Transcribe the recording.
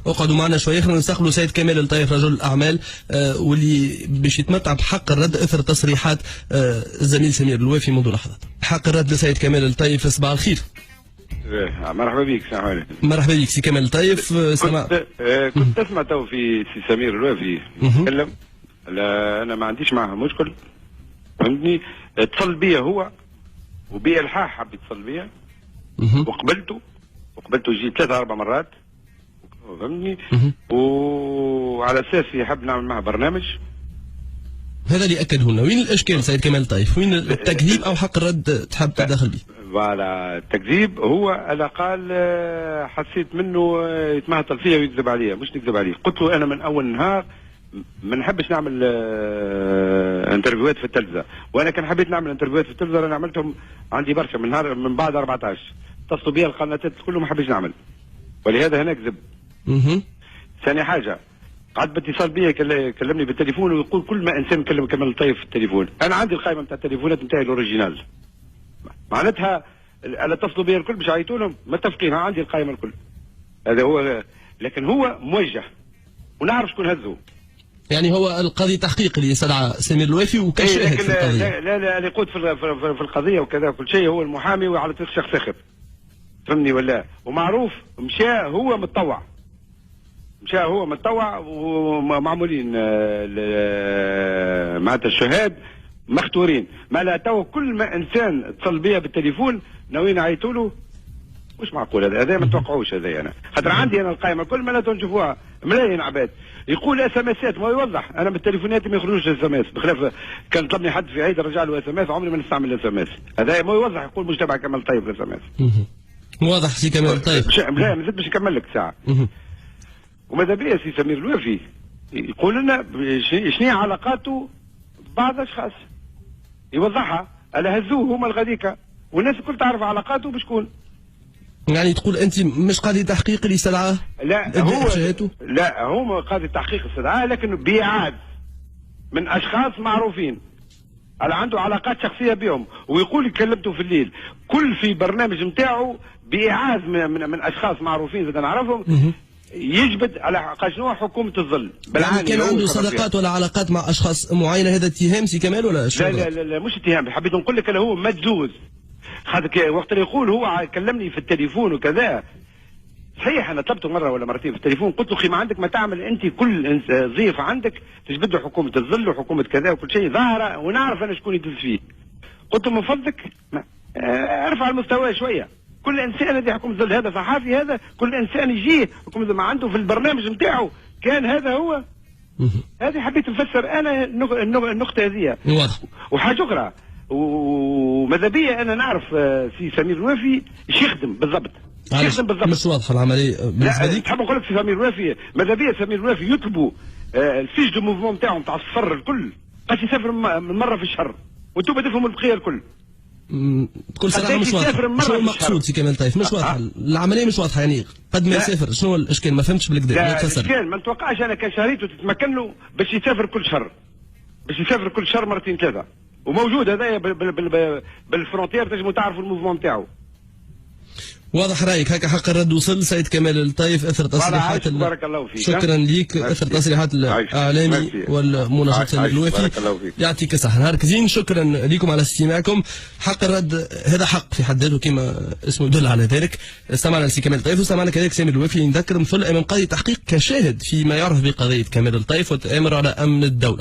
اقعدوا معنا شويه. خلينا نستقبلوا سيد كمال الطيف رجل الاعمال واللي باش يتمتع بحق الرد اثر تصريحات الزميل سمير الوافي منذ لحظات. حق الرد لسيد كمال الطيف. صباح الخير. مرحبا بك. السلام عليكم. مرحبا بك سي كمال الطيف. كنت تسمع تو في سي سمير الوافي يتكلم. لا انا ما عنديش معها مشكل، فهمتني. اتصل بيا هو وبإلحاح حب يتصل بيا وقبلته يجي 3 4 مرات، فهمتني. وعلى اساس يحب نعمل معه برنامج. هذا اللي اكده لنا. وين الاشكال سيد كمال الطيف؟ وين التكذيب او حق الرد تحب تدخل به؟ فوالا التكذيب هو انا قال حسيت منه يتمهطل فيا ويكذب عليا. مش نكذب عليه، قلت له انا من اول نهار ما نحبش نعمل انترفيوهات في التلفزه، وانا كان حبيت نعمل انترفيوهات في التلفزه انا عملتهم عندي برشا من بعد 14 اتصلوا بيا القناتات كلهم ما حبيتش نعمل، ولهذا هنا كذب. ثاني حاجه قعد باتصال بيا كلمني بالتليفون ويقول كل ما انسان يكلم كمال الطيف في التليفون. انا عندي القائمه نتاع التليفونات نتاعي الاوريجينال، معناتها انا اتصلوا بيا الكل باش يعيطوا لهم متفقين، عندي القائمه الكل. هذا هو، لكن هو موجه ونعرف شكون هزه. يعني هو القاضي تحقيق اللي يستدعى سمير الوافي وكشاهد في القضيه. لا اللي يقود في القضيه وكذا كل شيء هو المحامي وعلى طريق شخص اخر، فهمني ولا؟ ومعروف مشى هو متطوع ومعمولين معناتها الشهاد مختورين. ما لا تو كل ما انسان اتصل بيا بالتليفون ناويين يعيطوا له. مش معقول هذا ما توقعوش هذا. انا خاطر عندي انا القائمه كل ما لا نشوفوها ملايين عباد يقول اس ام اسات. ما يوضح انا بالتليفونات ما يخرجوش اس ام اس، بخلاف كان طلبني حد في عيد رجع له اس ام اس عمري ما نستعمل اس ام اس. هذا ما يوضح يقول مش تبع كمال طيب اس ام اس. واضح سي كمال طيب. لا ما زلت باش نكمل لك ساعه. وماذا بيا سي سمير الوافي يقول لنا شنو علاقاته ببعض الاشخاص يوضحها. الا هزوه هما الغاديكا والناس الكل تعرف علاقاته بشكون. يعني تقول انت مش قاضي تحقيق اللي استدعاه؟ لا هو قاضي تحقيق استدعاه، لكن بإعاد من اشخاص معروفين على عنده علاقات شخصيه بهم، ويقول كلمته في الليل كل في برنامج نتاعو بإعاز من اشخاص معروفين زاد نعرفهم يجبد على شنو حكومه الظل. يعني كان عنده صداقات ولا علاقات مع اشخاص معينه. هذا اتهام سي كمال ولا شو؟ لا مش اتهام، حبيت نقول لك هو مجوز. خاطر وقت اللي يقول هو كلمني في التليفون وكذا صحيح انا طلبته مره ولا مرتين في التليفون قلت له اخي ما عندك ما تعمل انت كل ضيف عندك تجبد له حكومه الظل وحكومه كذا وكل شيء ظاهره ونعرف انا شكون يدز فيه. قلت له من فضلك ارفع المستوى شويه. كل انسان هذه حكومه الظل، هذا صحافي، هذا كل انسان يجيه حكومه ما عنده في البرنامج نتاعو كان هذا هو. هذه حبيت نفسر انا النقطه هذه. وحاجه اخرى وماذا بيا انا نعرف سي سمير الوافي ايش يخدم بالضبط. مش واضحه العمليه بالنسبه ليك. تحب نقول لك سي سمير الوافي ماذا بيا سمير الوافي يطلبوا الفيش دو موفمون نتاعهم نتاع الصفر الكل باش يسافر مره في الشهر وانتم تفهموا البقيه الكل. بكل صراحه مش واضحه. شنو المقصود سي كمال طيف؟ مش واضحه العمليه، مش واضحه. يعني قد ما يسافر شنو الاشكال؟ ما فهمتش بالكدا. لا الاشكال ما نتوقعش انا كان شريته تتمكن له باش يسافر كل شهر، مرتين ثلاثه، وموجود هذايا بالفرونتيير تنجموا تعرفوا الموفمون نتاعو. واضح رايك. هكا حق الرد وصل سيد كمال الطيف اثر تصريحات بارك الله فيك. شكرا ليك. اثر تصريحات الاعلامي والمناشط سمير الوافي. يعطيك الصحه. نهارك زين. شكرا لكم على استماعكم. حق الرد هذا حق في حد ذاته كما اسمه يدل على ذلك. استمعنا لسي كمال الطيف وسمعنا كذلك سمير الوافي نذكر مثل امام قاضي تحقيق كشاهد فيما يعرف بقضيه كمال الطيف وتامر على امن الدوله.